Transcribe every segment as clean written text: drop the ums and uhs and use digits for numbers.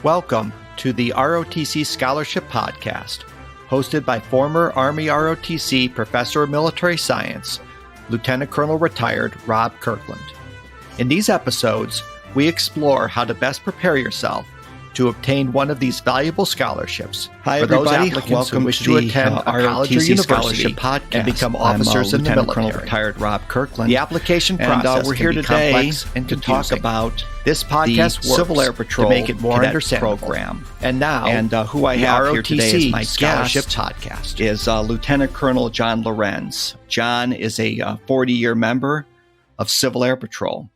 Welcome to the ROTC Scholarship Podcast, hosted by former Army ROTC Professor of Military Science, Lieutenant Colonel Retired Rob Kirkland. In these episodes, we explore how to best prepare yourself to obtain one of these valuable scholarships. Hi, for everybody. Those applicants who wish to attend a college or university podcast and become officers in the military. Colonel Retired Rob Kirkland. The application process we're here today and to talk about this podcast works Civil Air Patrol to make it more understandable program. And now, who I have here today as my scholarship podcast is Lieutenant Colonel John Lierenz. John is a 40-year member of Civil Air Patrol.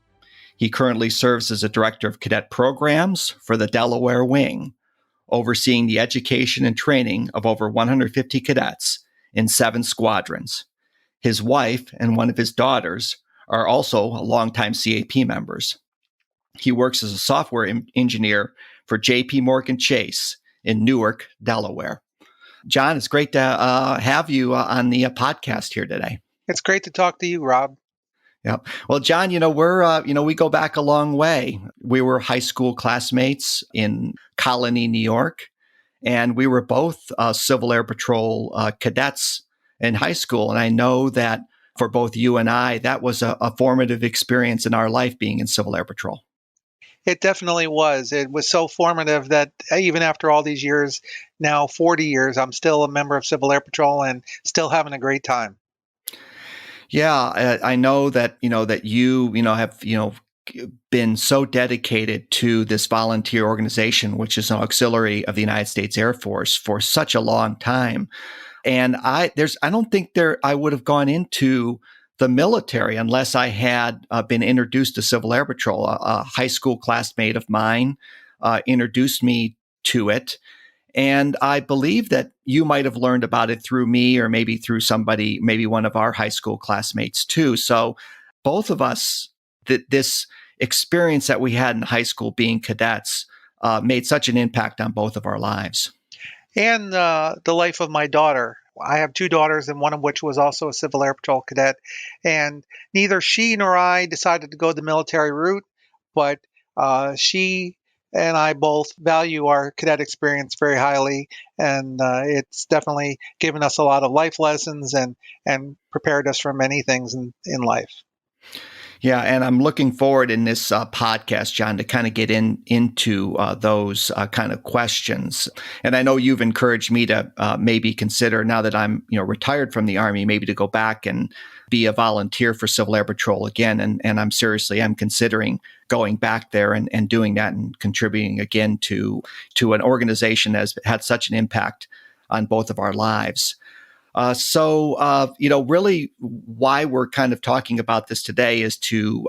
He currently serves as a Director of Cadet Programs for the Delaware Wing, overseeing the education and training of over 150 cadets in 7 squadrons. His wife and one of his daughters are also longtime CAP members. He works as a software engineer for J.P. Morgan Chase in Newark, Delaware. John, it's great to have you on the podcast here today. It's great to talk to you, Rob. Yeah. Well, John, we go back a long way. We were high school classmates in Colony, New York, and we were both Civil Air Patrol cadets in high school. And I know that for both you and I, that was a formative experience in our life being in Civil Air Patrol. It definitely was. It was so formative that even after all these years, now 40 years, I'm still a member of Civil Air Patrol and still having a great time. Yeah, I know that you have been so dedicated to this volunteer organization, which is an auxiliary of the United States Air Force, for such a long time. And I don't think I would have gone into the military unless I had been introduced to Civil Air Patrol. A high school classmate of mine introduced me to it. And I believe that you might have learned about it through me or maybe through somebody, maybe one of our high school classmates too. So both of us, this experience that we had in high school being cadets made such an impact on both of our lives. And the life of my daughter. I have 2 daughters, and one of which was also a Civil Air Patrol cadet. And neither she nor I decided to go the military route, but she and I both value our cadet experience very highly, and it's definitely given us a lot of life lessons and prepared us for many things in life. Yeah, and I'm looking forward in this podcast, John, to kind of get into those kind of questions. And I know you've encouraged me to maybe consider, now that I'm retired from the Army, maybe to go back and be a volunteer for Civil Air Patrol again. And I'm considering going back there and doing that and contributing again to an organization that has had such an impact on both of our lives. Really why we're kind of talking about this today is to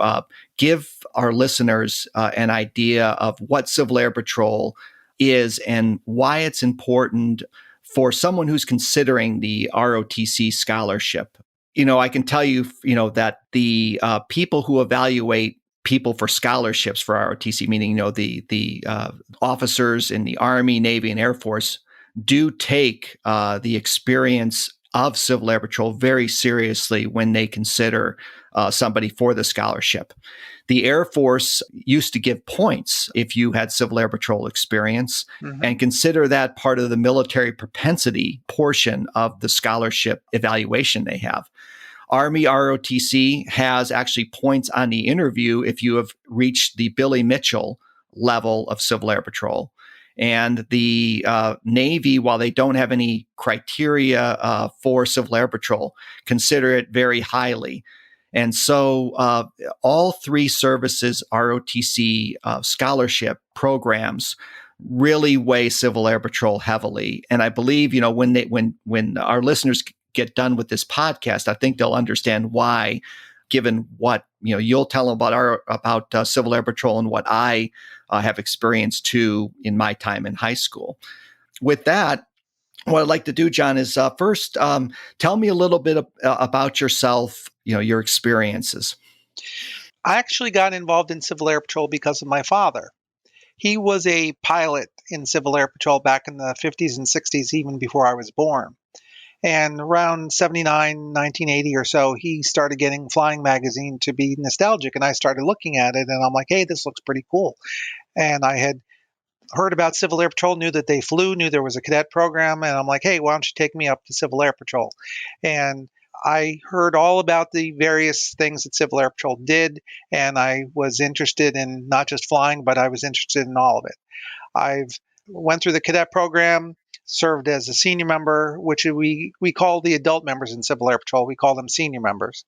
give our listeners an idea of what Civil Air Patrol is and why it's important for someone who's considering the ROTC scholarship. I can tell you, that the people who evaluate people for scholarships for ROTC, meaning, the officers in the Army, Navy, and Air Force, do take the experience of Civil Air Patrol very seriously when they consider somebody for the scholarship. The Air Force used to give points if you had Civil Air Patrol experience, and consider that part of the military propensity portion of the scholarship evaluation they have. Army ROTC has actually points on the interview if you have reached the Billy Mitchell level of Civil Air Patrol. And the Navy, while they don't have any criteria for Civil Air Patrol, consider it very highly. And so all 3 services ROTC scholarship programs really weigh Civil Air Patrol heavily. And I believe, when our listeners get done with this podcast, I think they'll understand why, given what you'll tell them about Civil Air Patrol and what I have experienced too in my time in high school. With that, what I'd like to do, John, is first tell me a little bit about yourself, your experiences. I actually got involved in Civil Air Patrol because of my father. He was a pilot in Civil Air Patrol back in the 50s and 60s, even before I was born. And around 79, 1980 or so, he started getting Flying Magazine to be nostalgic. And I started looking at it and I'm like, hey, this looks pretty cool. And I had heard about Civil Air Patrol, knew that they flew, knew there was a cadet program, and I'm like, hey, why don't you take me up to Civil Air Patrol? And I heard all about the various things that Civil Air Patrol did, and I was interested in not just flying, but I was interested in all of it. I've went through the cadet program, served as a senior member, which we call the adult members in Civil Air Patrol. We call them senior members.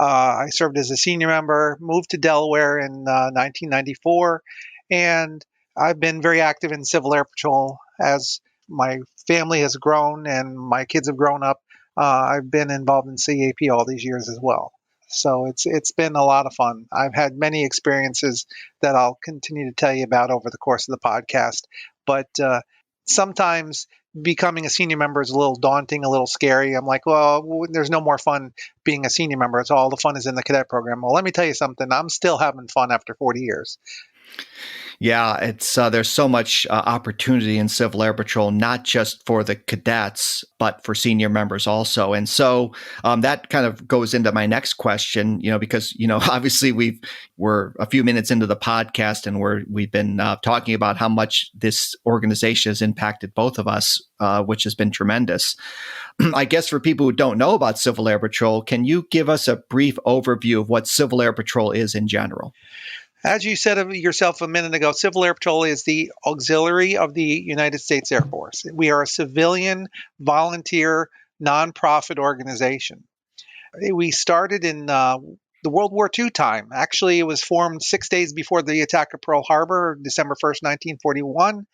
I served as a senior member, moved to Delaware in 1994, and I've been very active in Civil Air Patrol as my family has grown and my kids have grown up. I've been involved in CAP all these years as well. So it's been a lot of fun. I've had many experiences that I'll continue to tell you about over the course of the podcast. But sometimes becoming a senior member is a little daunting, a little scary. I'm like, well, there's no more fun being a senior member. It's all the fun is in the cadet program. Well, let me tell you something. I'm still having fun after 40 years. Yeah, it's there's so much opportunity in Civil Air Patrol, not just for the cadets, but for senior members also. And so that kind of goes into my next question, because obviously we're a few minutes into the podcast, and we've been talking about how much this organization has impacted both of us, which has been tremendous. I guess for people who don't know about Civil Air Patrol, can you give us a brief overview of what Civil Air Patrol is in general? As you said of yourself a minute ago, Civil Air Patrol is the auxiliary of the United States Air Force. We are a civilian, volunteer, nonprofit organization. We started in the World War II time. Actually, it was formed 6 days before the attack of Pearl Harbor, December 1st, 1941,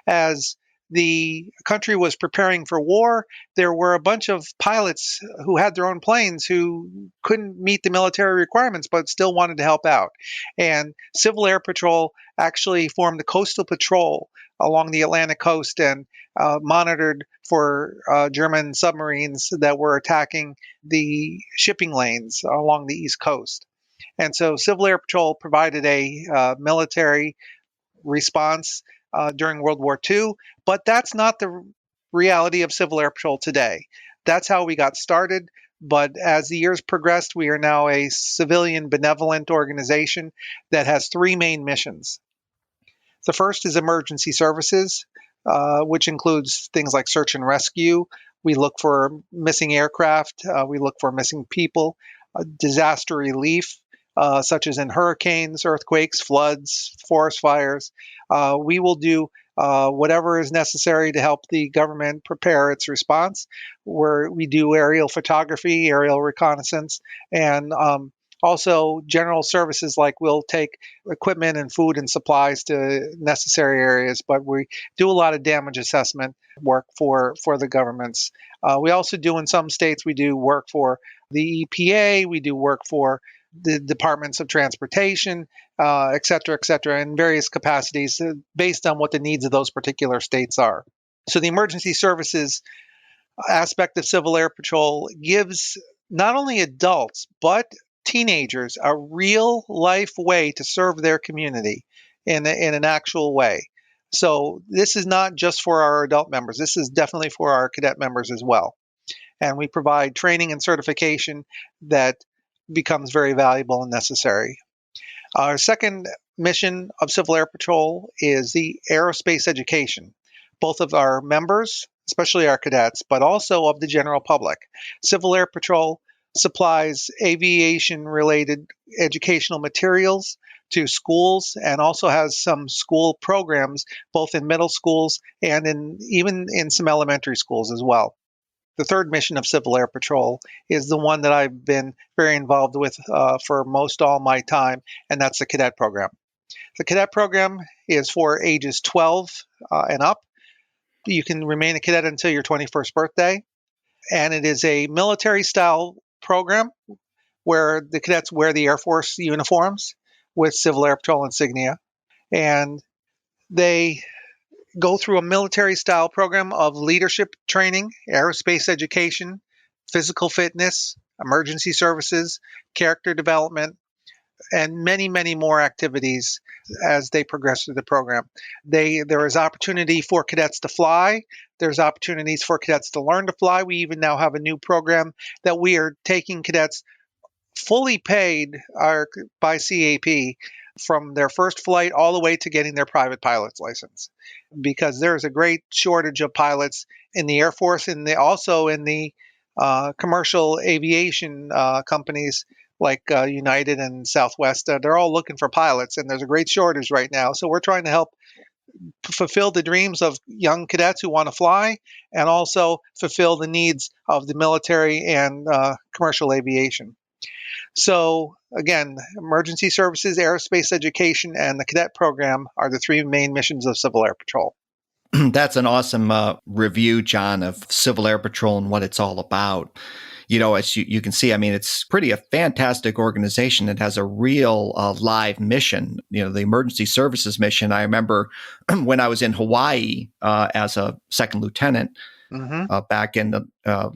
as the country was preparing for war. There were a bunch of pilots who had their own planes who couldn't meet the military requirements but still wanted to help out. And Civil Air Patrol actually formed a coastal patrol along the Atlantic coast and monitored for German submarines that were attacking the shipping lanes along the East Coast. And so Civil Air Patrol provided a military response during World War II, but that's not the reality of Civil Air Patrol today. That's how we got started, but as the years progressed, we are now a civilian benevolent organization that has three main missions. The first is emergency services, which includes things like search and rescue. We look for missing aircraft, we look for missing people, disaster relief, such as in hurricanes, earthquakes, floods, forest fires. We will do whatever is necessary to help the government prepare its response, where we do aerial photography, aerial reconnaissance, and also general services like we'll take equipment and food and supplies to necessary areas, but we do a lot of damage assessment work for the governments. We also do in some states, we do work for the EPA, we do work for the departments of transportation, et cetera, in various capacities based on what the needs of those particular states are. So the emergency services aspect of Civil Air Patrol gives not only adults, but teenagers a real life way to serve their community in an actual way. So this is not just for our adult members. This is definitely for our cadet members as well. And we provide training and certification that becomes very valuable and necessary. Our second mission of Civil Air Patrol is the aerospace education, both of our members, especially our cadets, but also of the general public. Civil Air Patrol supplies aviation-related educational materials to schools and also has some school programs, both in middle schools and even in some elementary schools as well. The third mission of Civil Air Patrol is the one that I've been very involved with for most all my time, and that's the cadet program. The cadet program is for ages 12 and up. You can remain a cadet until your 21st birthday, and it is a military-style program where the cadets wear the Air Force uniforms with Civil Air Patrol insignia, and they go through a military-style program of leadership training, aerospace education, physical fitness, emergency services, character development, and many, many more activities as they progress through the program. There is opportunity for cadets to fly. There's opportunities for cadets to learn to fly. We even now have a new program that we are taking cadets fully paid by CAP from their first flight all the way to getting their private pilot's license, because there's a great shortage of pilots in the Air Force and also in the commercial aviation companies like United and Southwest. They're all looking for pilots, and there's a great shortage right now. So we're trying to help fulfill the dreams of young cadets who want to fly, and also fulfill the needs of the military and commercial aviation. So again, emergency services, aerospace education, and the cadet program are the three main missions of Civil Air Patrol. That's an awesome review, John, of Civil Air Patrol and what it's all about. As you can see, I mean, it's a fantastic organization. It has a real live mission. The emergency services mission. I remember when I was in Hawaii as a second lieutenant back in the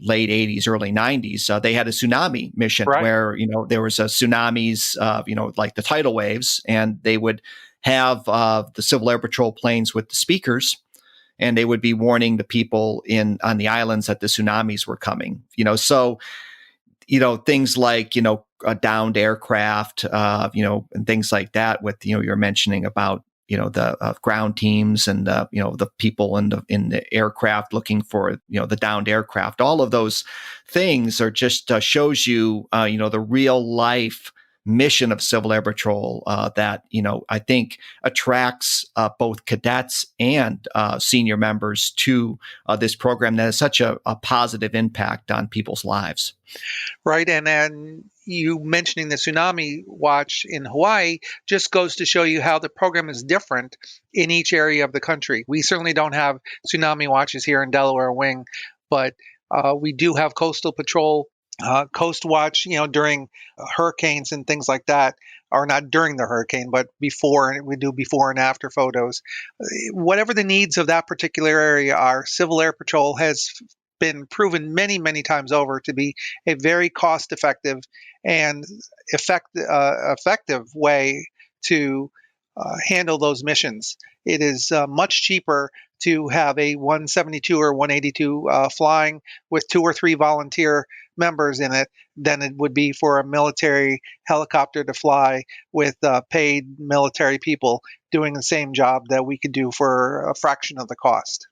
late 80s, early 90s, they had a tsunami mission where, there was a tsunamis, like the tidal waves, and they would have the Civil Air Patrol planes with the speakers, and they would be warning the people on the islands that the tsunamis were coming. So things like a downed aircraft, and things like that. With you're mentioning about the ground teams and the people in the aircraft looking for the downed aircraft. All of those things are just shows you the real life mission of Civil Air Patrol that I think attracts both cadets and senior members to this program that has such a positive impact on people's lives. Right, and then you mentioning the tsunami watch in Hawaii just goes to show you how the program is different in each area of the country. We certainly don't have tsunami watches here in Delaware Wing, but we do have coastal patrol. Coast Watch, during hurricanes and things like that, or not during the hurricane, but before, and we do before and after photos. Whatever the needs of that particular area are, Civil Air Patrol has been proven many, many times over to be a very cost-effective and effective way to handle those missions. It is much cheaper to have a 172 or 182 flying with 2 or 3 volunteer members in it than it would be for a military helicopter to fly with paid military people doing the same job that we could do for a fraction of the cost.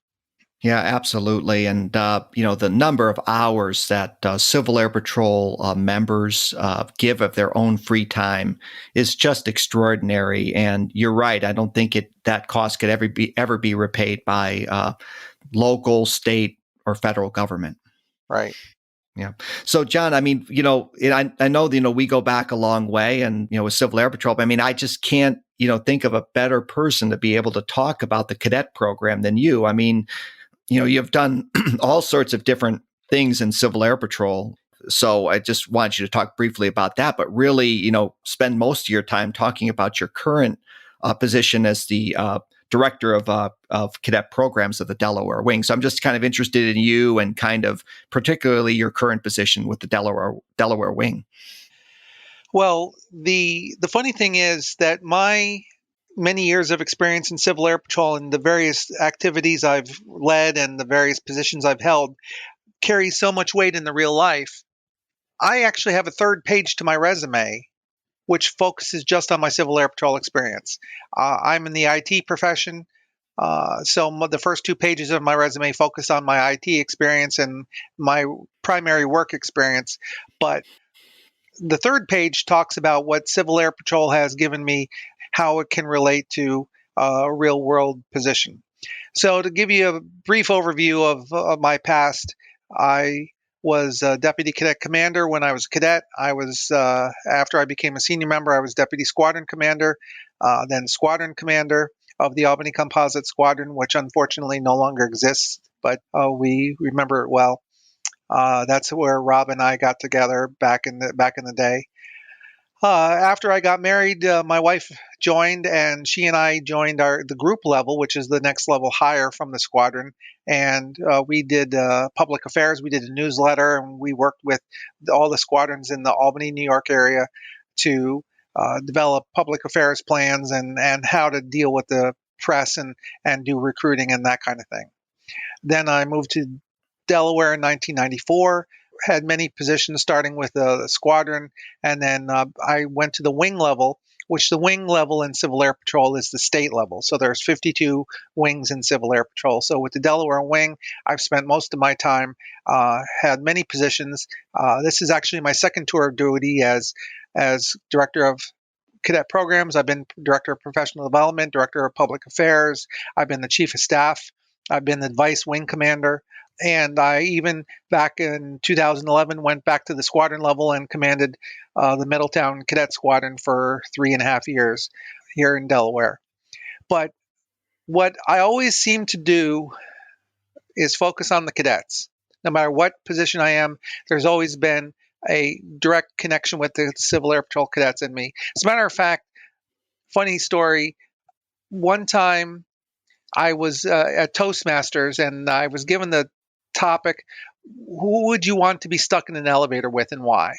Yeah, absolutely. And, the number of hours that Civil Air Patrol members give of their own free time is just extraordinary. And you're right. I don't think that cost could ever be repaid by local, state, or federal government. Right. Yeah. So, John, I mean, I know, we go back a long way and, with Civil Air Patrol, but I mean, I just can't, think of a better person to be able to talk about the cadet program than you. I mean, you've done all sorts of different things in Civil Air Patrol. So I just want you to talk briefly about that, but really, spend most of your time talking about your current position as the Director of Cadet Programs of the Delaware Wing. So I'm just kind of interested in you and kind of particularly your current position with the Delaware Wing. Well, the funny thing is that my many years of experience in Civil Air Patrol and the various activities I've led and the various positions I've held carry so much weight in the real life. I actually have a third page to my resume, which focuses just on my Civil Air Patrol experience. I'm in the IT profession, so the first 2 pages of my resume focus on my IT experience and my primary work experience. But the third page talks about what Civil Air Patrol has given me, how it can relate to a real world position. So to give you a brief overview of my past, I was a Deputy Cadet Commander when I was a cadet. I was, after I became a senior member, I was Deputy Squadron Commander, then Squadron Commander of the Albany Composite Squadron, which unfortunately no longer exists, but we remember it well. That's where Rob and I got together back in the day. After I got married, my wife joined, and she and I joined the group level, which is the next level higher from the squadron. And we did public affairs. We did a newsletter, and we worked with all the squadrons in the Albany, New York area to develop public affairs plans and how to deal with the press and do recruiting and that kind of thing. Then I moved to Delaware in 1994. Had many positions starting with the squadron, and then I went to the wing level which the wing level in Civil Air Patrol is the state level. So there's 52 wings in Civil Air Patrol. So with the Delaware Wing, I've spent most of my time, had many positions. This is actually my second tour of duty as Director of Cadet Programs. I've been Director of Professional Development, Director of Public Affairs. I've been the Chief of Staff. I've been the Vice Wing Commander. And I even, back in 2011, went back to the squadron level and commanded the Middletown Cadet Squadron for 3.5 years here in Delaware. But what I always seem to do is focus on the cadets. No matter what position I am, there's always been a direct connection with the Civil Air Patrol cadets in me. As a matter of fact, funny story, one time I was at Toastmasters and I was given the topic, who would you want to be stuck in an elevator with and why?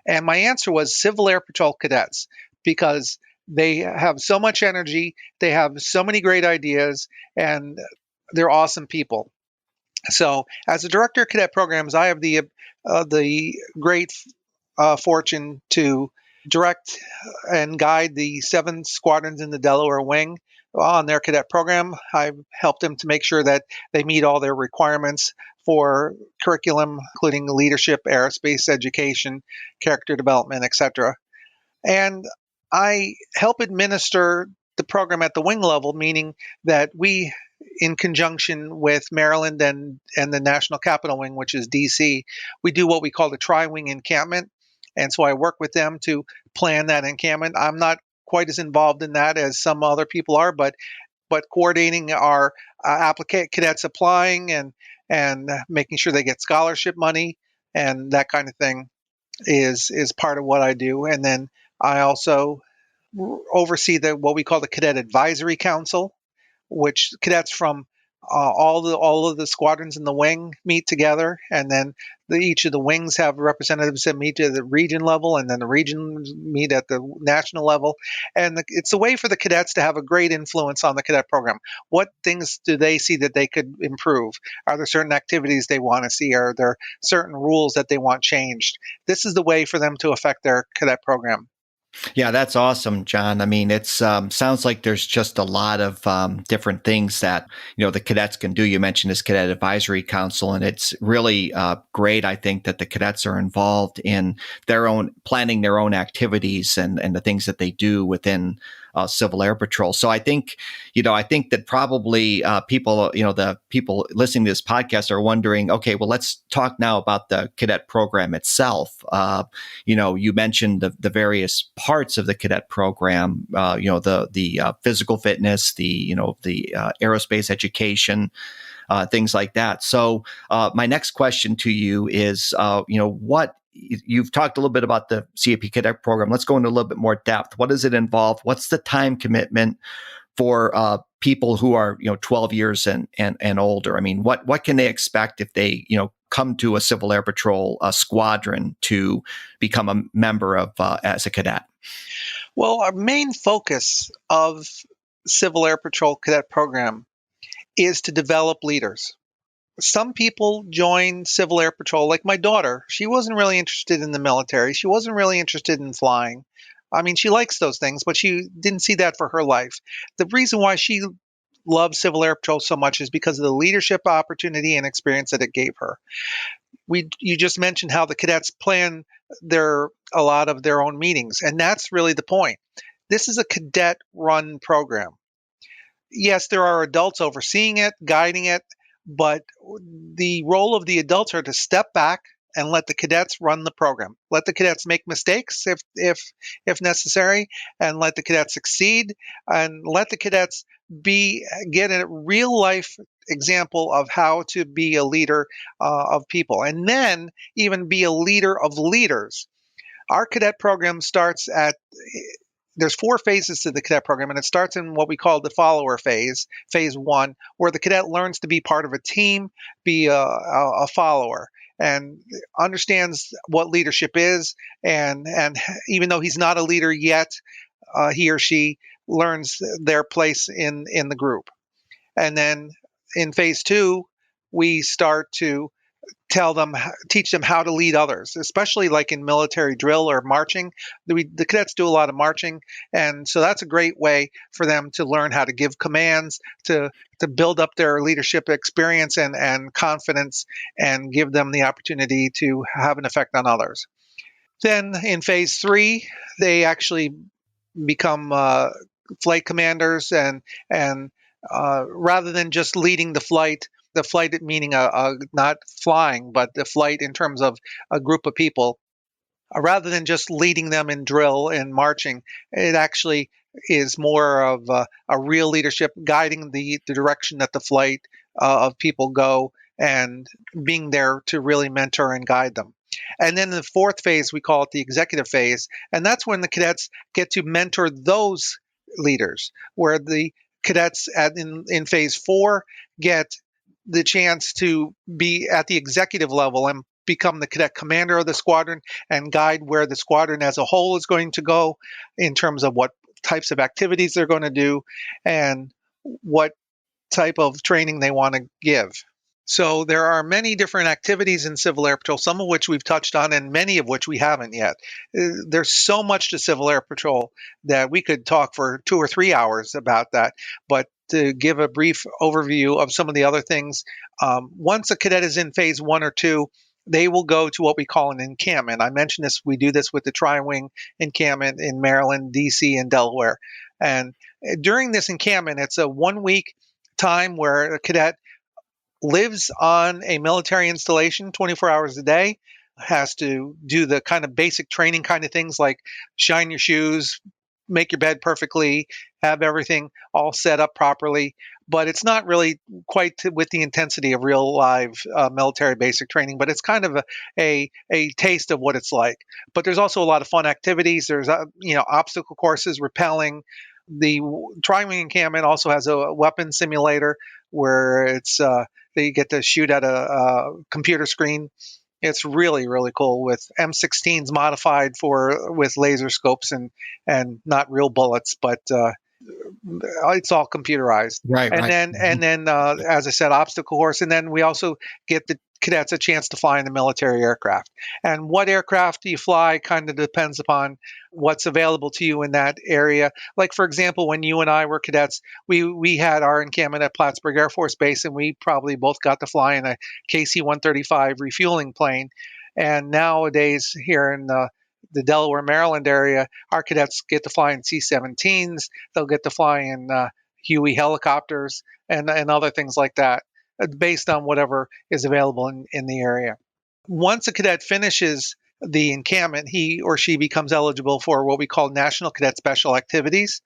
And my answer was Civil Air Patrol cadets, because they have so much energy, they have so many great ideas, and they're awesome people. So, as a Director of Cadet Programs, I have the great fortune to direct and guide the 7 squadrons in the Delaware Wing on their cadet program. I've helped them to make sure that they meet all their requirements for curriculum, including leadership, aerospace education, character development, etc. And I help administer the program at the wing level, meaning that we, in conjunction with Maryland and the National Capital Wing, which is DC, we do what we call the tri-wing encampment. And so I work with them to plan that encampment. I'm not quite as involved in that as some other people are, but coordinating our cadets applying and making sure they get scholarship money and that kind of thing is part of what I do. And then I also oversee what we call the Cadet Advisory Council, which cadets from all of the squadrons in the wing meet together, and then each of the wings have representatives that meet at the region level, and then the regions meet at the national level. And it's a way for the cadets to have a great influence on the cadet program. What things do they see that they could improve? Are there certain activities they want to see? Are there certain rules that they want changed? This is the way for them to affect their cadet program. Yeah, that's awesome, John. I mean, it sounds like there's just a lot of different things that the cadets can do. You mentioned this Cadet Advisory Council, and it's really great. I think that the cadets are involved in planning their own activities and the things that they do within Civil Air Patrol. So I think that probably the people listening to this podcast are wondering, okay, well, let's talk now about the cadet program itself. You mentioned the various parts of the cadet program, the physical fitness, the aerospace education, things like that. So my next question to you is, what you've talked a little bit about the CAP cadet program. Let's go into a little bit more depth. What does it involve? What's the time commitment for people who are 12 years and older? I mean, what can they expect if they come to a Civil Air Patrol squadron to become a member of as a cadet? Well, our main focus of Civil Air Patrol cadet program is to develop leaders. Some people join Civil Air Patrol, like my daughter. She wasn't really interested in the military. She wasn't really interested in flying. I mean, she likes those things, but she didn't see that for her life. The reason why she loves Civil Air Patrol so much is because of the leadership opportunity and experience that it gave her. You just mentioned how the cadets plan a lot of their own meetings, and that's really the point. This is a cadet-run program. Yes, there are adults overseeing it, guiding it, but the role of the adults are to step back and let the cadets run the program. Let the cadets make mistakes if necessary, and let the cadets succeed, and let the cadets get a real life example of how to be a leader of people, and then even be a leader of leaders. Our cadet program there's 4 phases to the cadet program, and it starts in what we call the follower phase 1, where the cadet learns to be part of a team, be a follower, and understands what leadership is. And even though he's not a leader yet, he or she learns their place in the group. And then in phase 2, we start to teach them how to lead others, especially like in military drill or marching. The cadets do a lot of marching, and so that's a great way for them to learn how to give commands, to build up their leadership experience and confidence, and give them the opportunity to have an effect on others. Then in phase 3, they actually become flight commanders, and rather than just leading the flight meaning not flying, but the flight in terms of a group of people, rather than just leading them in drill and marching, it actually is more of a real leadership, guiding the direction that the flight of people go, and being there to really mentor and guide them. And then the 4th phase, we call it the executive phase, and that's when the cadets get to mentor those leaders, where the cadets in phase 4 get the chance to be at the executive level and become the cadet commander of the squadron and guide where the squadron as a whole is going to go in terms of what types of activities they're going to do and what type of training they want to give. So there are many different activities in Civil Air Patrol, some of which we've touched on and many of which we haven't yet. There's so much to Civil Air Patrol that we could talk for 2 or 3 hours about that. But to give a brief overview of some of the other things, once a cadet is in phase 1 or 2, they will go to what we call an encampment. I mentioned this, we do this with the Tri-Wing encampment in Maryland, DC, and Delaware. And during this encampment, it's a 1-week time where a cadet lives on a military installation 24 hours a day, has to do the kind of basic training kind of things like shine your shoes, make your bed perfectly, have everything all set up properly. But it's not really quite with the intensity of real live military basic training, but it's kind of a taste of what it's like. But there's also a lot of fun activities. There's obstacle courses, rappelling. The Tri-Wing encampment also has a weapon simulator where it's they get to shoot at a computer screen. It's really, really cool with M16s modified with laser scopes and not real bullets, but it's all computerized. Right, and right. then as I said, obstacle course, and then we also get the cadets a chance to fly in the military aircraft. And what aircraft you fly kind of depends upon what's available to you in that area. Like, for example, when you and I were cadets, we had our encampment at Plattsburgh Air Force Base, and we probably both got to fly in a KC-135 refueling plane. And nowadays here in the Delaware, Maryland area, our cadets get to fly in C-17s. They'll get to fly in Huey helicopters and other things like that, based on whatever is available in the area. Once a cadet finishes the encampment, he or she becomes eligible for what we call National Cadet Special Activities,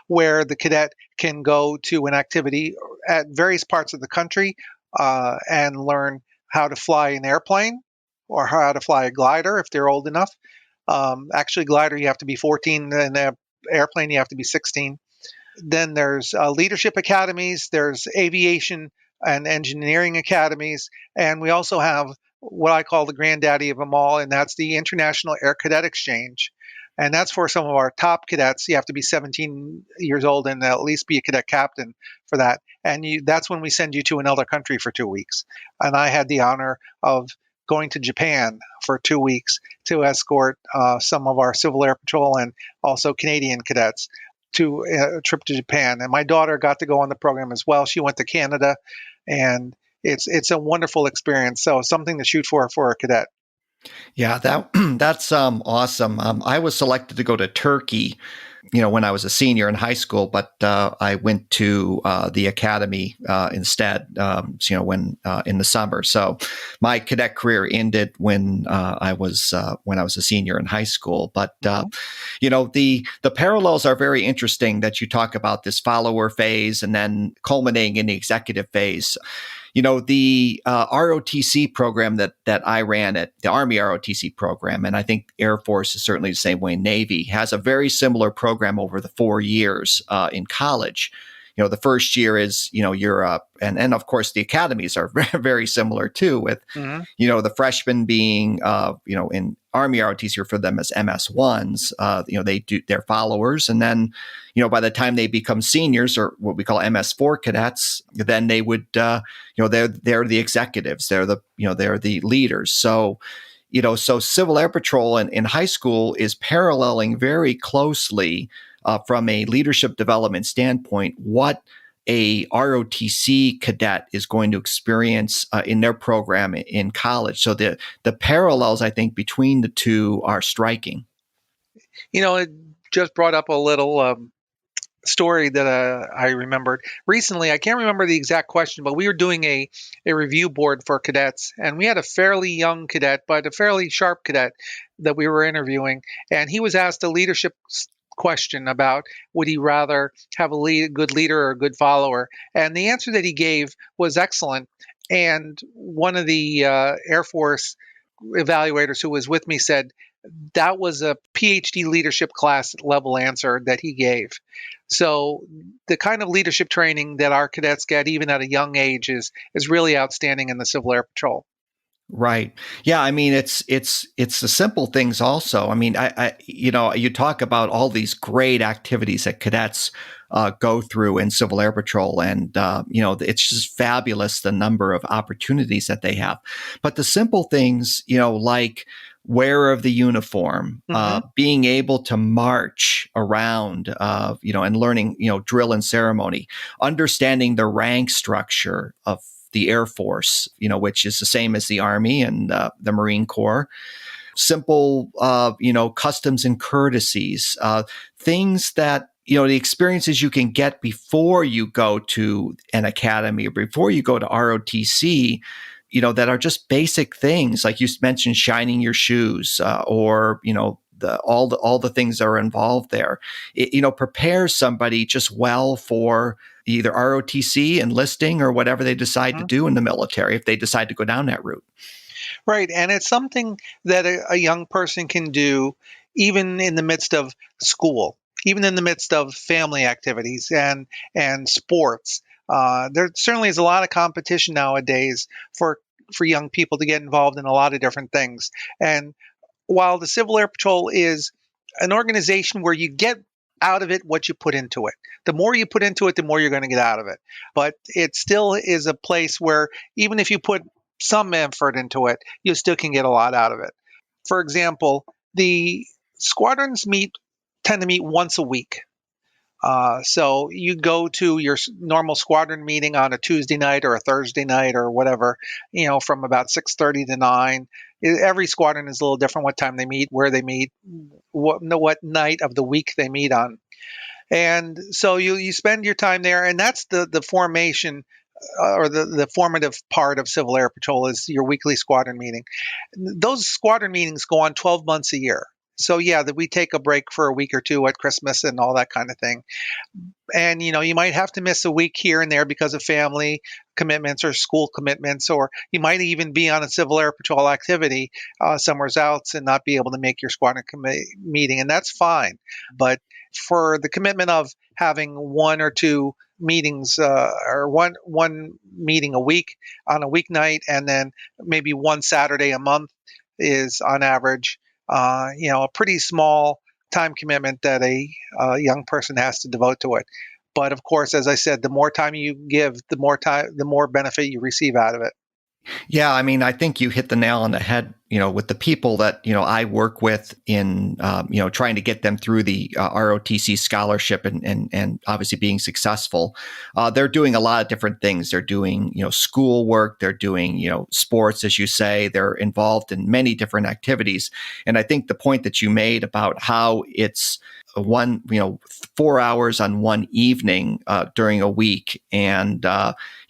where the cadet can go to an activity at various parts of the country and learn how to fly an airplane or how to fly a glider if they're old enough. Actually, glider, you have to be 14, and airplane, you have to be 16. Then there's leadership academies, there's aviation and engineering academies, and we also have what I call the granddaddy of them all, and that's the International Air Cadet Exchange. And that's for some of our top cadets. You have to be 17 years old and at least be a cadet captain for that. And that's when we send you to another country for 2 weeks. And I had the honor of going to Japan for 2 weeks to escort some of our Civil Air Patrol and also Canadian cadets to a trip to Japan. And my daughter got to go on the program as well. She went to Canada, and it's a wonderful experience. So something to shoot for a cadet. Yeah, that's awesome. I was selected to go to Turkey, when I was a senior in high school, but I went to the academy instead, when in the summer. So my cadet career ended when I was a senior in high school. But the parallels are very interesting that you talk about this follower phase and then culminating in the executive phase. The ROTC program that I ran at the Army ROTC program, and I think Air Force is certainly the same way, Navy, has a very similar program over the 4 years in college. the first year is, you're and of course the academies are very, very similar too, with, Hmm. the freshmen being, in Army ROTC, refer to them as MS1s. They do their followers. And then, by the time they become seniors, or what we call MS4 cadets, then they would, they're the executives. They're the leaders. So, so Civil Air Patrol in high school is paralleling very closely, from a leadership development standpoint, what a ROTC cadet is going to experience in their program in college. So the parallels, I think, between the two are striking. It just brought up a little story that I remembered recently. I can't remember the exact question, but we were doing a review board for cadets, and we had a fairly young cadet, but a fairly sharp cadet that we were interviewing, and he was asked a leadership question about would he rather have a good leader or a good follower, and the answer that he gave was excellent. And one of the Air Force evaluators who was with me said that was a PhD leadership class level answer that he gave. So the kind of leadership training that our cadets get, even at a young age, is really outstanding in the Civil Air Patrol. Right. Yeah. I mean, it's the simple things also. I mean, you talk about all these great activities that cadets go through in Civil Air Patrol, and it's just fabulous the number of opportunities that they have. But the simple things, like wear of the uniform, Hmm. being able to march around, and learning, drill and ceremony, understanding the rank structure of the Air Force, which is the same as the Army and the Marine Corps. Simple, customs and courtesies, things that, the experiences you can get before you go to an academy or before you go to ROTC, that are just basic things, like you mentioned, shining your shoes, or, all the things that are involved there. It, prepares somebody just well for either ROTC, enlisting, or whatever they decide to Hmm. do in the military, if they decide to go down that route. Right. And it's something that a young person can do even in the midst of school, even in the midst of family activities and sports. There certainly is a lot of competition nowadays for young people to get involved in a lot of different things. And while the Civil Air Patrol is an organization where you get out of it what you put into it. The more you put into it, the more you're going to get out of it. But it still is a place where even if you put some effort into it, you still can get a lot out of it. For example, the squadrons tend to meet once a week. So you go to your normal squadron meeting on a Tuesday night or a Thursday night or whatever, from about 6:30 to 9. Every squadron is a little different what time they meet, where they meet, what night of the week they meet on. And so you spend your time there, and that's the formation or the formative part of Civil Air Patrol is your weekly squadron meeting. Those squadron meetings go on 12 months a year. So yeah, that we take a break for a week or two at Christmas and all that kind of thing. And you might have to miss a week here and there because of family commitments or school commitments, or you might even be on a Civil Air Patrol activity somewhere else and not be able to make your squadron meeting, and that's fine. But for the commitment of having one or two meetings or one meeting a week on a weeknight, and then maybe one Saturday a month is on average, a pretty small time commitment that a young person has to devote to it. But of course, as I said, the more time you give, the more benefit you receive out of it. Yeah, I mean, I think you hit the nail on the head, with the people that, I work with in, trying to get them through the ROTC scholarship and obviously being successful. They're doing a lot of different things. They're doing, school work. They're doing, sports, as you say. They're involved in many different activities. And I think the point that you made about how it's 4 hours on one evening during a week, and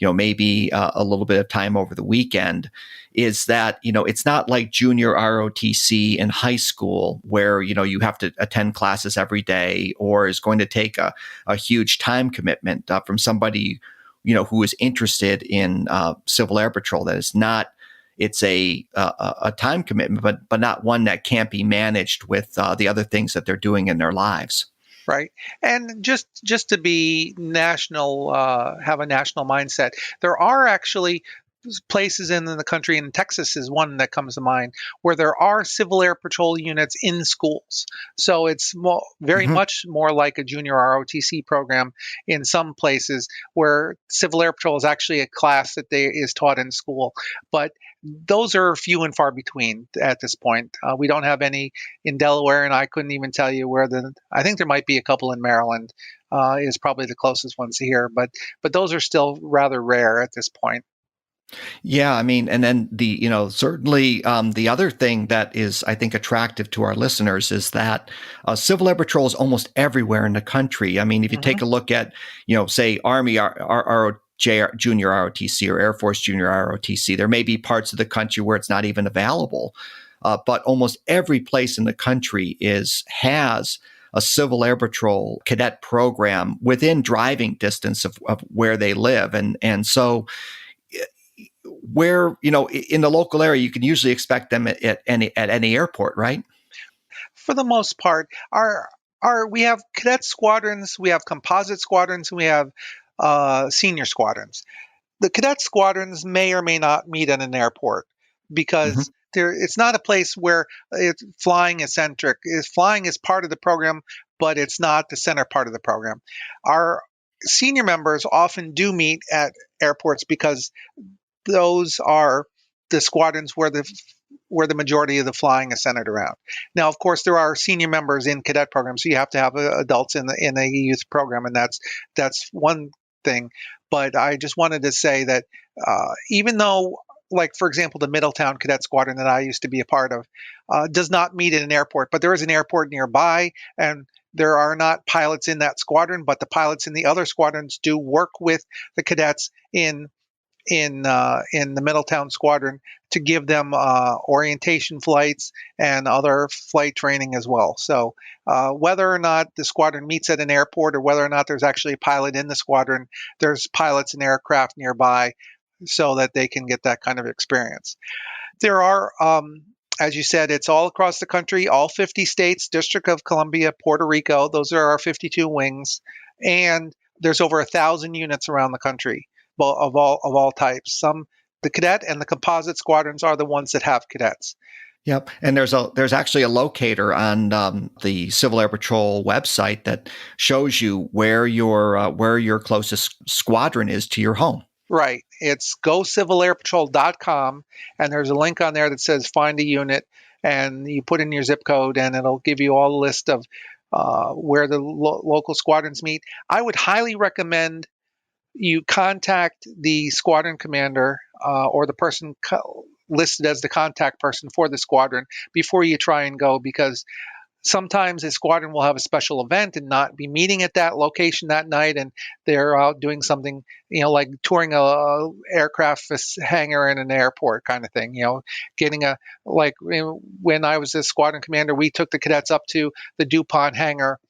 maybe a little bit of time over the weekend, is that it's not like junior ROTC in high school where you have to attend classes every day, or is going to take a huge time commitment from somebody who is interested in Civil Air Patrol. That is not. It's a time commitment, but not one that can't be managed with the other things that they're doing in their lives. Right. And just to be national, have a national mindset, there are actually places in the country, and Texas is one that comes to mind, where there are Civil Air Patrol units in schools. So it's very Mhm. much more like a junior ROTC program in some places, where Civil Air Patrol is actually a class that is taught in school. But those are few and far between at this point. We don't have any in Delaware, and I couldn't even tell you where I think there might be a couple in Maryland. Is probably the closest ones here, but those are still rather rare at this point. Yeah, I mean, and then certainly the other thing that is, I think, attractive to our listeners is that Civil Air Patrol is almost everywhere in the country. I mean, if you Hmm. take a look at, say, Army Junior ROTC or Air Force Junior ROTC, there may be parts of the country where it's not even available, but almost every place in the country has a Civil Air Patrol cadet program within driving distance of where they live, and so where in the local area you can usually expect them at any airport, right? For the most part, our we have cadet squadrons, we have composite squadrons, we have senior squadrons. The cadet squadrons may or may not meet at an airport Hmm. because it's not a place where it's flying eccentric. Flying is part of the program, but it's not the center part of the program. Our senior members often do meet at airports because those are the squadrons where the majority of the flying is centered around. Now, of course, there are senior members in cadet programs, so you have to have adults in a youth program, and that's one thing. But I just wanted to say that even though, like for example, the Middletown Cadet Squadron that I used to be a part of does not meet at an airport, but there is an airport nearby, and there are not pilots in that squadron, but the pilots in the other squadrons do work with the cadets in the Middletown Squadron to give them orientation flights and other flight training as well. So whether or not the squadron meets at an airport or whether or not there's actually a pilot in the squadron, there's pilots and aircraft nearby so that they can get that kind of experience. There are as you said, it's all across the country, all 50 states, District of Columbia, Puerto Rico. Those are our 52 wings, and there's over 1,000 units around the country, of all types. The cadet and the composite squadrons are the ones that have cadets. Yep, and there's actually a locator on the Civil Air Patrol website that shows you where your closest squadron is to your home. Right. It's gocivilairpatrol.com, and there's a link on there that says find a unit, and you put in your zip code, and it'll give you all the list of where the local squadrons meet. I would highly recommend you contact the squadron commander or the person listed as the contact person for the squadron before you try and go, because sometimes a squadron will have a special event and not be meeting at that location that night, and they're out doing something, like touring a aircraft hangar in an airport kind of thing, getting a, like when I was a squadron commander, we took the cadets up to the DuPont hangar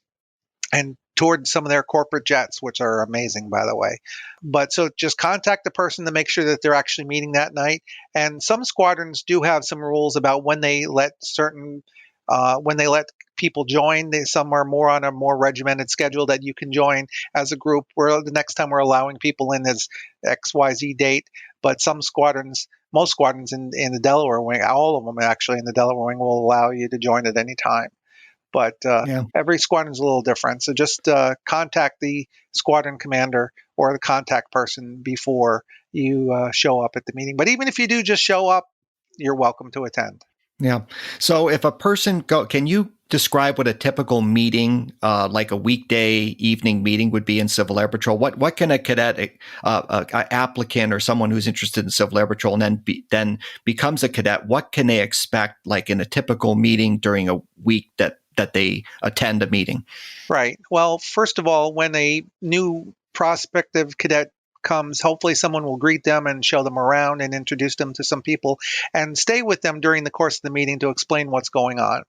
and toured some of their corporate jets, which are amazing, by the way. But so just contact the person to make sure that they're actually meeting that night. And some squadrons do have some rules about when they let people join. Some are more on a more regimented schedule that you can join as a group, where the next time we're allowing people in is XYZ date. But most squadrons in the Delaware Wing, all of them actually in the Delaware Wing, will allow you to join at any time. But Yeah. every squadron is a little different. So just contact the squadron commander or the contact person before you show up at the meeting. But even if you do just show up, you're welcome to attend. Yeah. So if a person can you describe what a typical meeting, like a weekday evening meeting, would be in Civil Air Patrol? What can a cadet, a applicant, or someone who's interested in Civil Air Patrol and then becomes a cadet? What can they expect, like in a typical meeting during a week that they attend a meeting? Right. Well, first of all, when a new prospective cadet comes, hopefully someone will greet them and show them around and introduce them to some people and stay with them during the course of the meeting to explain what's going on.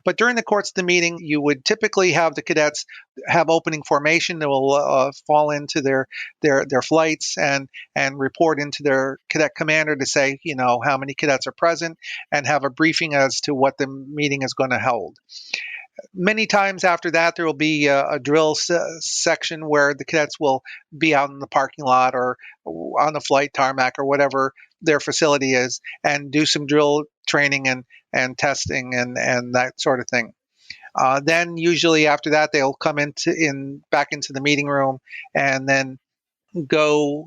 But during the course of the meeting, you would typically have the cadets have opening formation that will fall into their flights and report into their cadet commander to say, how many cadets are present, and have a briefing as to what the meeting is going to hold. Many times after that, there will be a drill section where the cadets will be out in the parking lot or on the flight tarmac or whatever their facility is, and do some drill training and testing and that sort of thing. Then usually after that, they'll come back into the meeting room, and then go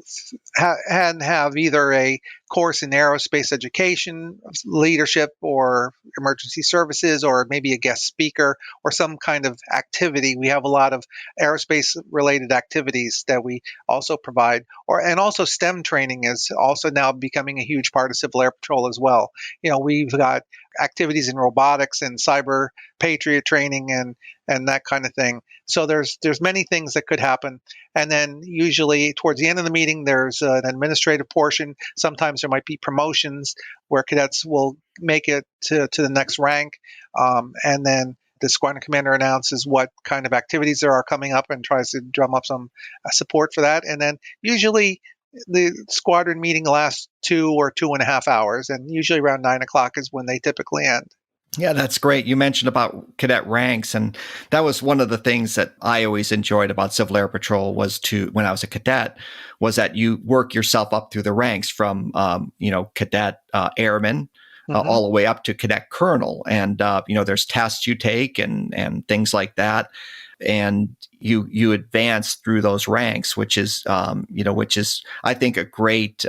and have either a course in aerospace education, leadership, or emergency services, or maybe a guest speaker or some kind of activity. We have a lot of aerospace related activities that we also provide, and also STEM training is also now becoming a huge part of Civil Air Patrol as well. We've got activities in robotics and cyber patriot training and that kind of thing. So there's many things that could happen. And then usually towards the end of the meeting, there's an administrative portion. Sometimes there might be promotions where cadets will make it to the next rank. And then the squadron commander announces what kind of activities there are coming up and tries to drum up some support for that. And then usually the squadron meeting lasts 2 or 2.5 hours, and usually around 9 o'clock is when they typically end. Yeah, that's great. You mentioned about cadet ranks, and that was one of the things that I always enjoyed about Civil Air Patrol when I was a cadet, was that you work yourself up through the ranks from, cadet airman all the way up to cadet colonel. And, there's tests you take and things like that. And you advance through those ranks, which is I think a great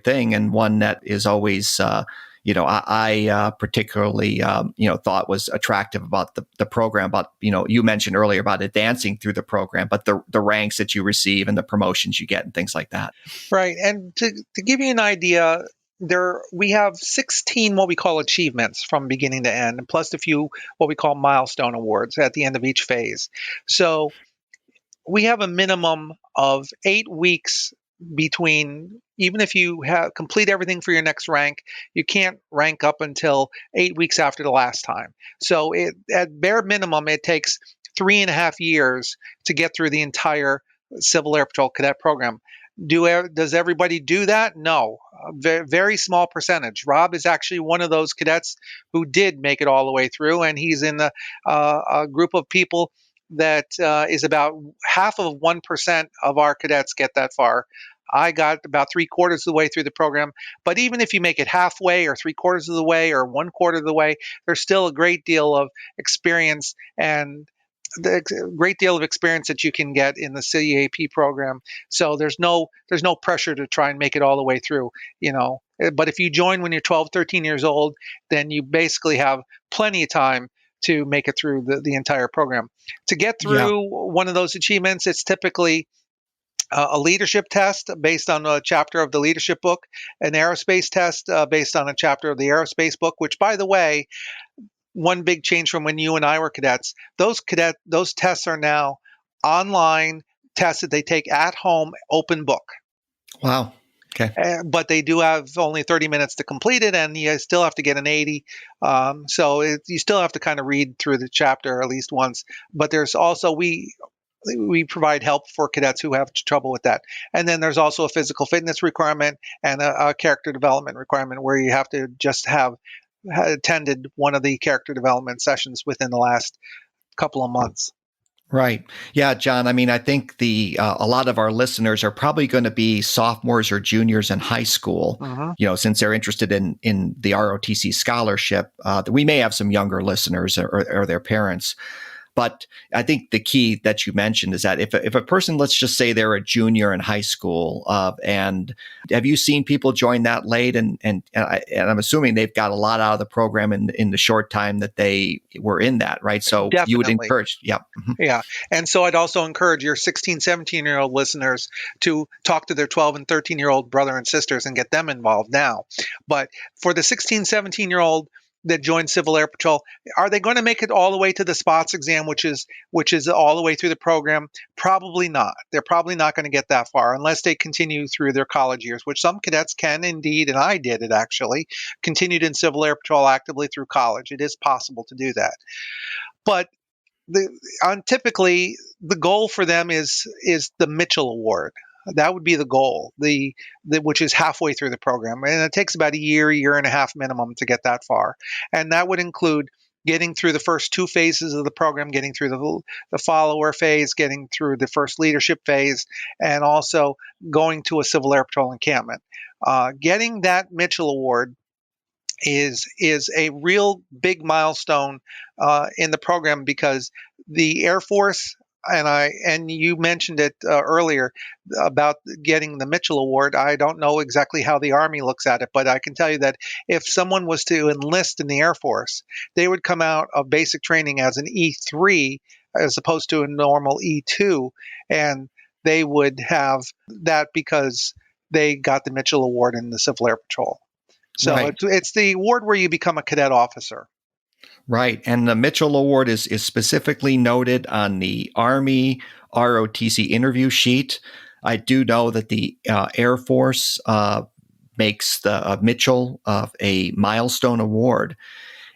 thing, and one that is always I particularly thought was attractive about the program. About you mentioned earlier about advancing through the program, but the ranks that you receive and the promotions you get and things like that. Right, and to give you an idea, we have 16 what we call achievements from beginning to end, plus a few what we call milestone awards at the end of each phase. So we have a minimum of 8 weeks between, even if you complete everything for your next rank, you can't rank up until 8 weeks after the last time. So at bare minimum, it takes 3.5 years to get through the entire Civil Air Patrol cadet program. Does everybody do that? No, a very small percentage. Rob is actually one of those cadets who did make it all the way through, and he's in a group of people that is about 0.5% of our cadets get that far. I got about 3/4 of the way through the program, but even if you make it halfway or 3/4 of the way or 1/4 of the way, there's still a great deal of experience and great deal of experience that you can get in the CAP program. So there's no pressure to try and make it all the way through, But if you join when you're 12, 13 years old, then you basically have plenty of time to make it through the entire program. To get through one of those achievements, it's typically a leadership test based on a chapter of the leadership book, an aerospace test based on a chapter of the aerospace book, which, by the way, one big change from when you and I were cadets, those tests are now online tests that they take at home, open book. Wow. Okay. But they do have only 30 minutes to complete it, and you still have to get an 80. So you still have to kind of read through the chapter at least once. But there's also, we provide help for cadets who have trouble with that. And then there's also a physical fitness requirement and a character development requirement where you have to just have attended one of the character development sessions within the last couple of months. Right. Yeah, John. I mean, I think a lot of our listeners are probably going to be sophomores or juniors in high school, since they're interested in the ROTC scholarship. We may have some younger listeners or their parents. But I think the key that you mentioned is that if a person, let's just say they're a junior in high school, and have you seen people join that late? And I'm assuming they've got a lot out of the program in the short time that they were in that, right? So Definitely. You would encourage, yeah. Mm-hmm. Yeah. And so I'd also encourage your 16, 17-year-old listeners to talk to their 12 and 13-year-old brother and sisters and get them involved now. But for the 16, 17-year-old that joined Civil Air Patrol, are they going to make it all the way to the spots exam, which is all the way through the program? Probably not. They're probably not going to get that far unless they continue through their college years, which some cadets can indeed, and I did it actually, continued in Civil Air Patrol actively through college. It is possible to do that. But typically the goal for them is the Mitchell Award. That would be the goal, which is halfway through the program. And it takes about a year and a half minimum to get that far. And that would include getting through the first 2 phases of the program, getting through the follower phase, getting through the first leadership phase, and also going to a Civil Air Patrol encampment. Getting that Mitchell Award is a real big milestone in the program, because the Air Force, and you mentioned it earlier about getting the Mitchell Award. I don't know exactly how the Army looks at it, but I can tell you that if someone was to enlist in the Air Force, they would come out of basic training as an E3 as opposed to a normal E2, and they would have that because they got the Mitchell Award in the Civil Air Patrol. So Right. it's the award where you become a cadet officer. Right. And the Mitchell Award is specifically noted on the Army ROTC interview sheet. I do know that the Air Force makes the Mitchell a milestone award.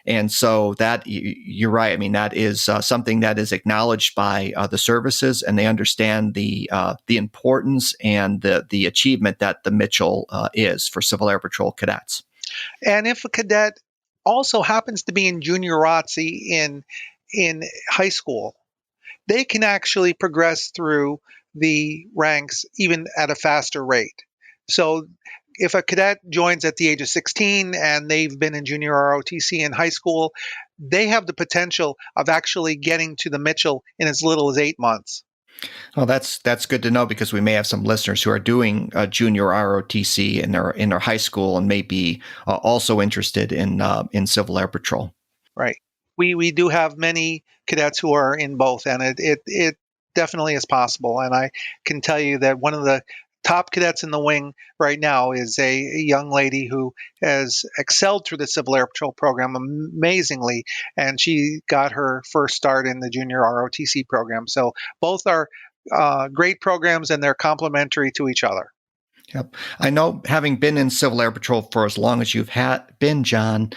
And so that you're right. I mean, that is something that is acknowledged by the services, and they understand the importance and the achievement that the Mitchell is for Civil Air Patrol cadets. And if a cadet also happens to be in junior ROTC in high school, they can actually progress through the ranks even at a faster rate. So if a cadet joins at the age of 16 and they've been in junior ROTC in high school, they have the potential of actually getting to the Mitchell in as little as 8 months. Oh, that's good to know, because we may have some listeners who are doing junior ROTC in their high school and may be also interested in Civil Air Patrol. Right. We do have many cadets who are in both, and it definitely is possible. And I can tell you that one of the top cadets in the wing right now is a young lady who has excelled through the Civil Air Patrol program amazingly, and she got her first start in the junior ROTC program. So both are great programs, and they're complementary to each other. Yep. I know, having been in Civil Air Patrol for as long as you've been, John,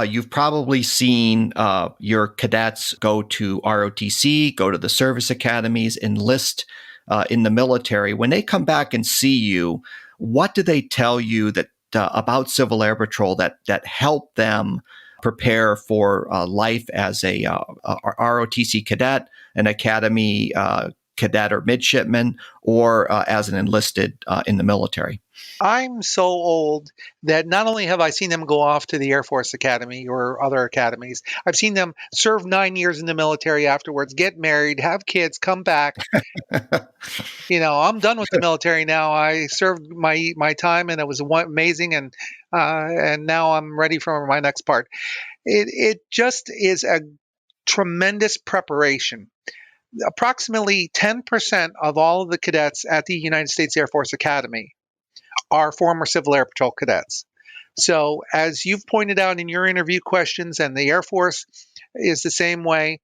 you've probably seen your cadets go to ROTC, go to the service academies, enlist in the military. When they come back and see you, what do they tell you that about Civil Air Patrol that help them prepare for life as a ROTC cadet, an academy cadet or midshipman, or as an enlisted in the military? I'm so old that not only have I seen them go off to the Air Force Academy or other academies, I've seen them serve 9 years in the military afterwards, get married, have kids, come back. I'm done with the military now. I served my time, and it was amazing, and now I'm ready for my next part. It just is a tremendous preparation. Approximately 10% of all of the cadets at the United States Air Force Academy are former Civil Air Patrol cadets. So, as you've pointed out in your interview questions, and the Air Force is the same way,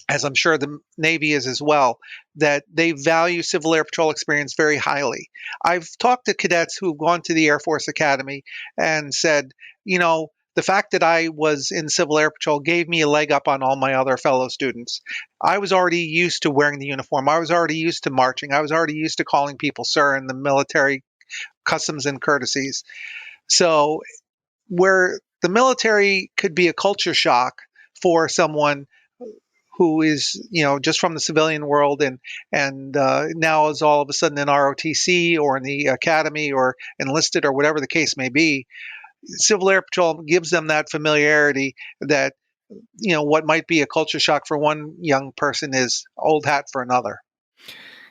as I'm sure the Navy is as well, that they value Civil Air Patrol experience very highly. I've talked to cadets who've gone to the Air Force Academy and said, the fact that I was in Civil Air Patrol gave me a leg up on all my other fellow students. I was already used to wearing the uniform. I was already used to marching. I was already used to calling people sir in the military customs and courtesies. So where the military could be a culture shock for someone who is, just from the civilian world and now is all of a sudden in ROTC or in the academy or enlisted or whatever the case may be, Civil Air Patrol gives them that familiarity that, what might be a culture shock for one young person is old hat for another.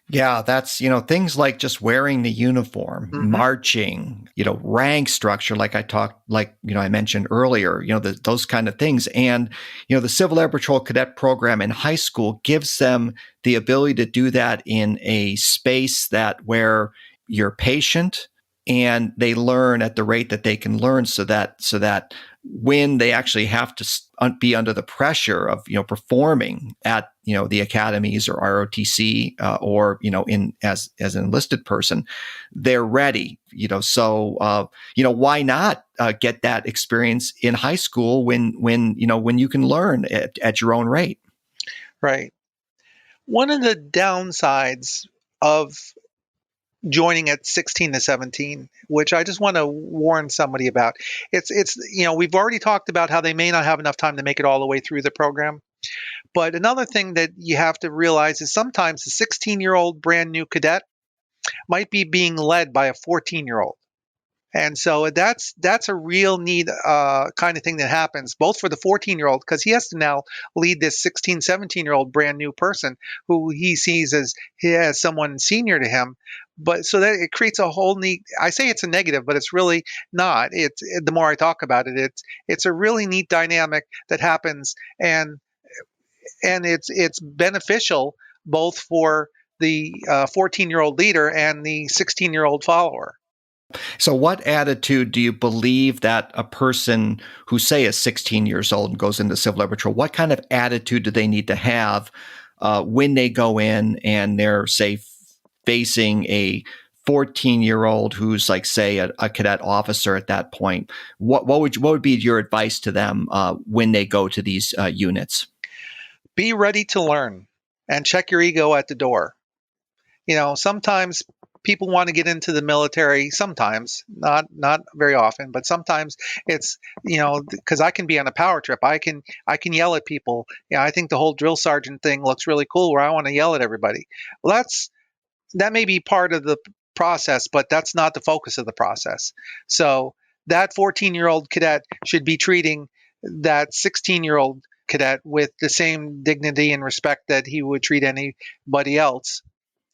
Yeah, that's, things like just wearing the uniform, Mm-hmm. marching, rank structure, I mentioned earlier, those kind of things. And, the Civil Air Patrol cadet program in high school gives them the ability to do that in a space where you're patient, and they learn at the rate that they can learn, so that when they actually have to be under the pressure of performing at the academies or ROTC or in as an enlisted person, they're ready. So why not get that experience in high school when you can learn at your own rate? Right. One of the downsides of joining at 16 to 17, which I just want to warn somebody about. It's we've already talked about how they may not have enough time to make it all the way through the program. But another thing that you have to realize is sometimes a 16-year-old brand new cadet might be being led by a 14-year-old. And so that's a real neat kind of thing that happens, both for the 14-year-old, because he has to now lead this 16, 17-year-old brand new person who he sees as someone senior to him. But so that it creates a whole neat, I say it's a negative, but it's really not. The more I talk about it, it's a really neat dynamic that happens, and it's beneficial both for the 14-year-old leader and the 16-year-old follower. So what attitude do you believe that a person who, say, is 16 years old and goes into Civil Air Patrol, what kind of attitude do they need to have when they go in and they're, say, facing a 14-year-old who's, like, say, a cadet officer at that point? What would be your advice to them when they go to these units? Be ready to learn and check your ego at the door. Sometimes people want to get into the military, sometimes, not very often, but sometimes it's, because I can be on a power trip. I can yell at people. I think the whole drill sergeant thing looks really cool where I want to yell at everybody. Well, that may be part of the process, but that's not the focus of the process. So that 14-year-old cadet should be treating that 16-year-old cadet with the same dignity and respect that he would treat anybody else.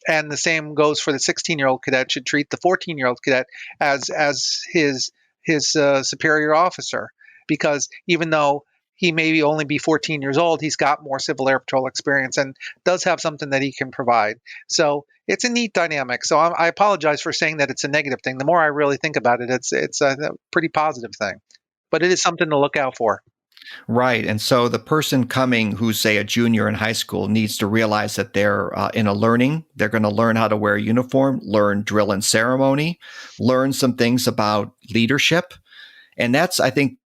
And the same goes for the 16-year-old cadet should treat the 14-year-old cadet as his superior officer, because even though he may only be 14 years old, he's got more Civil Air Patrol experience and does have something that he can provide. So it's a neat dynamic. So I apologize for saying that it's a negative thing. The more I really think about it, it's a pretty positive thing, but it is something to look out for. Right. And so the person coming who's, say, a junior in high school needs to realize that they're they're going to learn how to wear a uniform, learn drill and ceremony, learn some things about leadership. And that's, I think,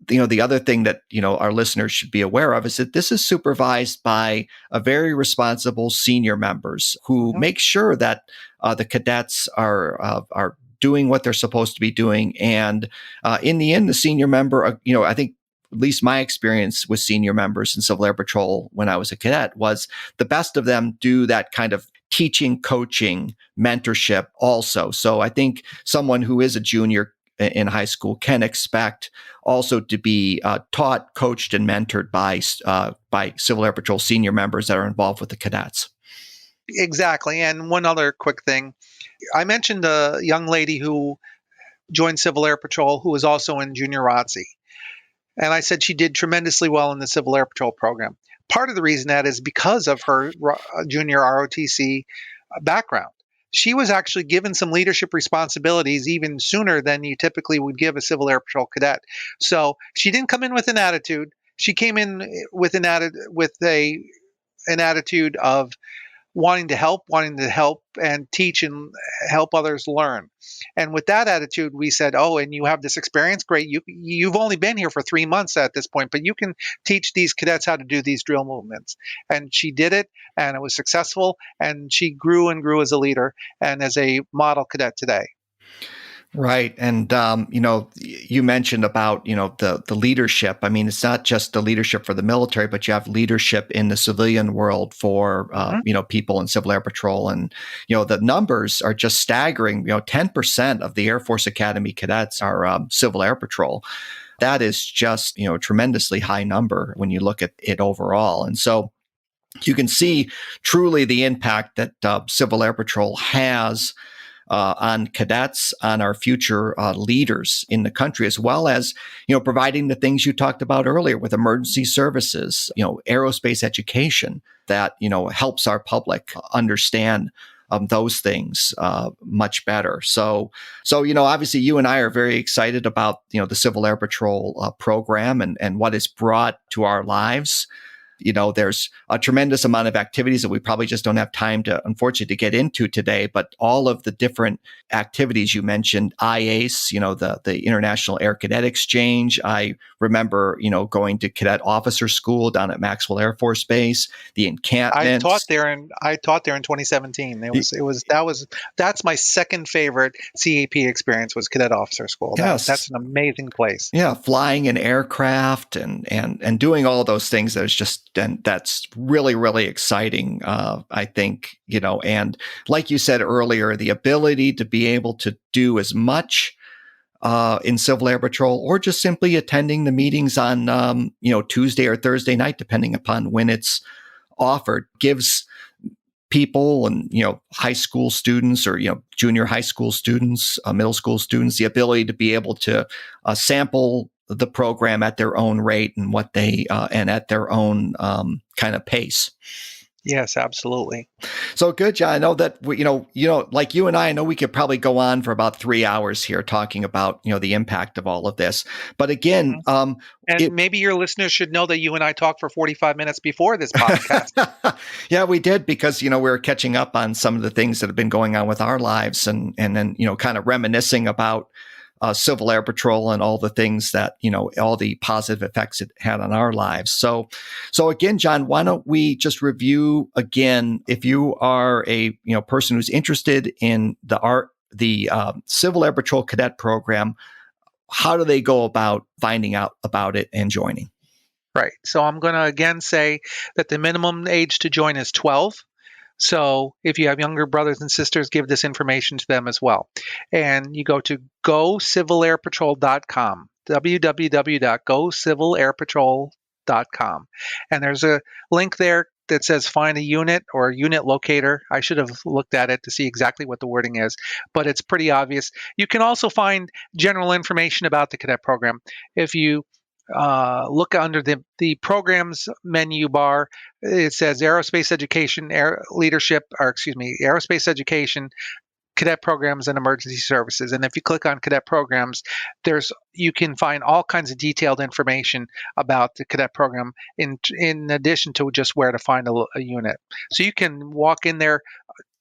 the other thing that, our listeners should be aware of is that this is supervised by a very responsible senior members who make sure that the cadets are doing what they're supposed to be doing. And in the end, the senior member, I think, at least my experience with senior members in Civil Air Patrol when I was a cadet was the best of them do that kind of teaching, coaching, mentorship also. So I think someone who is a junior in high school can expect also to be taught, coached, and mentored by Civil Air Patrol senior members that are involved with the cadets. Exactly. And one other quick thing. I mentioned a young lady who joined Civil Air Patrol who was also in junior ROTC. And I said she did tremendously well in the Civil Air Patrol program. Part of the reason that is because of her junior ROTC background. She was actually given some leadership responsibilities even sooner than you typically would give a Civil Air Patrol cadet. So she didn't come in with an attitude. She came in with an attitude of wanting to help and teach and help others learn. And with that attitude, we said, oh, and you have this experience? Great. You've only been here for 3 months at this point, but you can teach these cadets how to do these drill movements. And she did it, and it was successful, and she grew and grew as a leader and as a model cadet today. Right. And, you mentioned about, the leadership. I mean, it's not just the leadership for the military, but you have leadership in the civilian world for, people in Civil Air Patrol. And, the numbers are just staggering. 10% of the Air Force Academy cadets are Civil Air Patrol. That is just, a tremendously high number when you look at it overall. And so you can see truly the impact that Civil Air Patrol has on cadets, on our future leaders in the country, as well as, providing the things you talked about earlier with emergency services, aerospace education that, helps our public understand those things much better. So, obviously you and I are very excited about, the Civil Air Patrol program and what it's brought to our lives. There's a tremendous amount of activities that we probably just don't have time to, unfortunately, to get into today, but all of the different activities you mentioned, IACE, the International Air Cadet Exchange. I remember, going to cadet officer school down at Maxwell Air Force Base, the encampments. I taught there in 2017. That's my second favorite CAP experience was cadet officer school. Yes. That's an amazing place. Yeah, flying in aircraft and doing all those things. That's really, really exciting. I think, and like you said earlier, the ability to be able to do as much in Civil Air Patrol, or just simply attending the meetings on Tuesday or Thursday night, depending upon when it's offered, gives people and high school students or junior high school students, middle school students, the ability to be able to sample the program at their own rate and what they and at their own kind of pace. Yes, absolutely. So good, John. I know that like you and I know we could probably go on for about 3 hours here talking about the impact of all of this. But again, maybe your listeners should know that you and I talked for 45 minutes before this podcast. Yeah, we did, because we were catching up on some of the things that have been going on with our lives, and then kind of reminiscing about Civil Air Patrol and all the things that, all the positive effects it had on our lives. So again, John, why don't we just review again, if you are a, person who's interested in the Civil Air Patrol Cadet Program, how do they go about finding out about it and joining? Right. So I'm going to again say that the minimum age to join is 12. So if you have younger brothers and sisters, give this information to them as well. And you go to gocivilairpatrol.com, www.gocivilairpatrol.com. And there's a link there that says find a unit or unit locator. I should have looked at it to see exactly what the wording is, but it's pretty obvious. You can also find general information about the cadet program. If you look under the programs menu bar, it says aerospace education, aerospace education, cadet programs, and emergency services. And if you click on cadet programs, you can find all kinds of detailed information about the cadet program in addition to just where to find a unit. So you can walk in there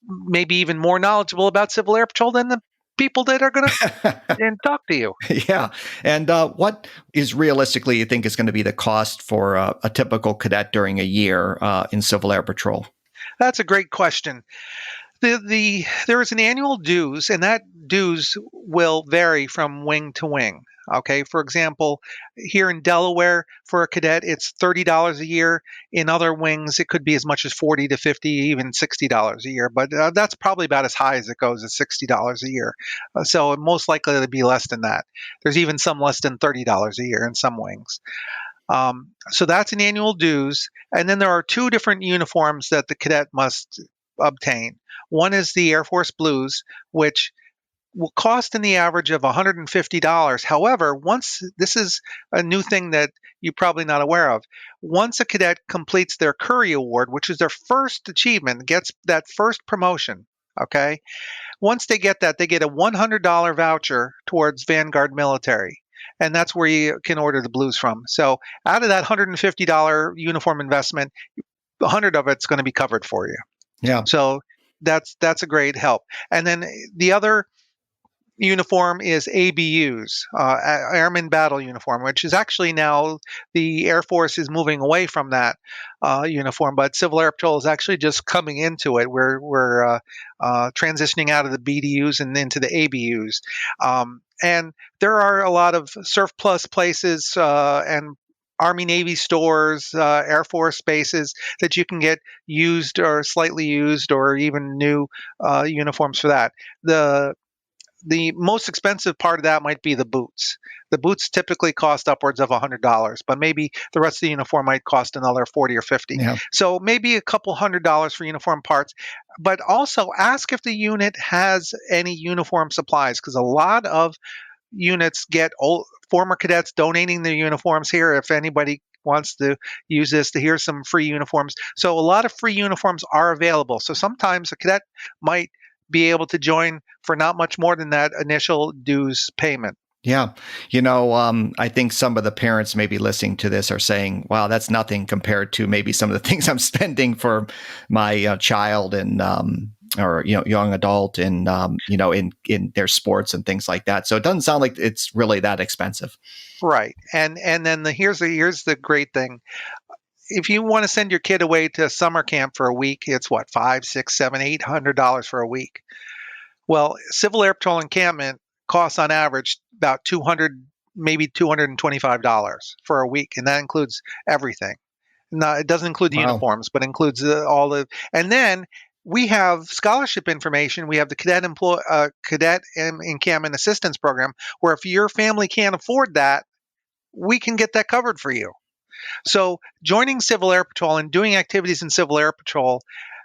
maybe even more knowledgeable about Civil Air Patrol than the people that are going to and talk to you. Yeah. And what is realistically, you think, is going to be the cost for a typical cadet during a year in Civil Air Patrol? That's a great question. There is an annual dues, and that dues will vary from wing to wing. Okay, for example, here in Delaware, for a cadet, it's $30 a year. In other wings, it could be as much as $40 to $50, even $60 a year. But that's probably about as high as it goes, at $60 a year. So most likely to be less than that. There's even some less than $30 a year in some wings. So that's an annual dues. And then there are two different uniforms that the cadet must obtain. One is the Air Force Blues, which will cost in the average of $150. However, this is a new thing that you're probably not aware of. Once a cadet completes their Curry Award, which is their first achievement, gets that first promotion, okay? Once they get that, they get a $100 voucher towards Vanguard Military. And that's where you can order the blues from. So out of that $150 uniform investment, 100 of it's going to be covered for you. Yeah. So that's a great help. And then the other uniform is ABUs, Airman Battle Uniform, which is actually now the Air Force is moving away from that uniform, but Civil Air Patrol is actually just coming into it. We're transitioning out of the BDUs and into the ABUs. And there are a lot of surplus places and Army Navy stores, Air Force bases that you can get used or slightly used or even new uniforms for that. The most expensive part of that might be the boots. The boots typically cost upwards of $100, but maybe the rest of the uniform might cost another $40 or $50. Yeah. So maybe a couple $100 for uniform parts. But also ask if the unit has any uniform supplies, because a lot of units get former cadets donating their uniforms here. If anybody wants to use this, here's some free uniforms. So a lot of free uniforms are available. So sometimes a cadet might be able to join for not much more than that initial dues payment. Yeah. I think some of the parents maybe listening to this are saying, wow, that's nothing compared to maybe some of the things I'm spending for my child and, or, young adult and, in their sports and things like that. So it doesn't sound like it's really that expensive. Right. And then here's the great thing. If you want to send your kid away to summer camp for a week, it's what, $500, $600, $700, $800 for a week. Well, Civil Air Patrol encampment costs on average about $200, maybe $225 for a week, and that includes everything. No, it doesn't include the uniforms, but includes all the. And then we have scholarship information. We have the cadet encampment assistance program, where if your family can't afford that, we can get that covered for you. So joining Civil Air Patrol and doing activities in Civil Air Patrol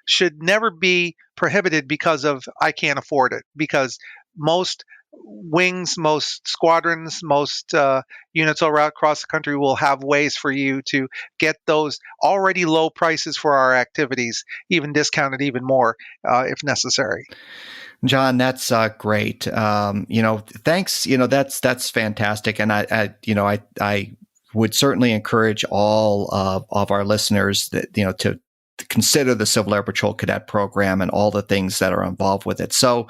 should never be prohibited because of I can't afford it, because most wings, most squadrons, most units all across the country will have ways for you to get those already low prices for our activities, even discounted even more if necessary. John, that's great. Thanks. That's fantastic. And I would certainly encourage all of our listeners that, to consider the Civil Air Patrol Cadet Program and all the things that are involved with it. So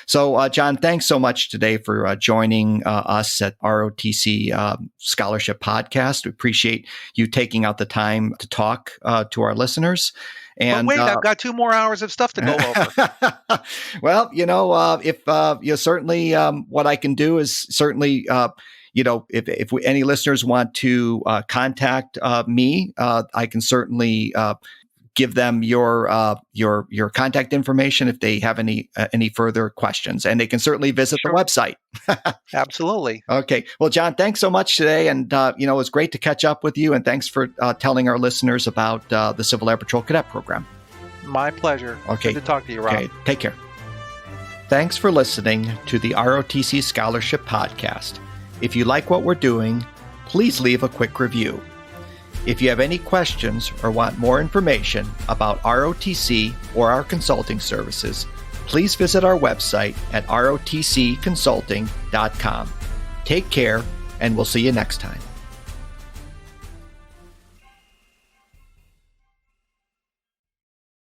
John, thanks so much today for joining us at ROTC Scholarship Podcast. We appreciate you taking out the time to talk to our listeners. And but wait, I've got 2 more hours of stuff to go over. Well, if certainly what I can do is certainly if any listeners want to contact me, I can certainly give them your contact information if they have any further questions, and they can certainly visit the website. Absolutely. Okay. Well, John, thanks so much today, and it was great to catch up with you, and thanks for telling our listeners about the Civil Air Patrol Cadet Program. My pleasure. Okay. Good to talk to you, Rob. Okay. Take care. Thanks for listening to the ROTC Scholarship Podcast. If you like what we're doing, please leave a quick review. If you have any questions or want more information about ROTC or our consulting services, please visit our website at rotcconsulting.com. Take care, and we'll see you next time.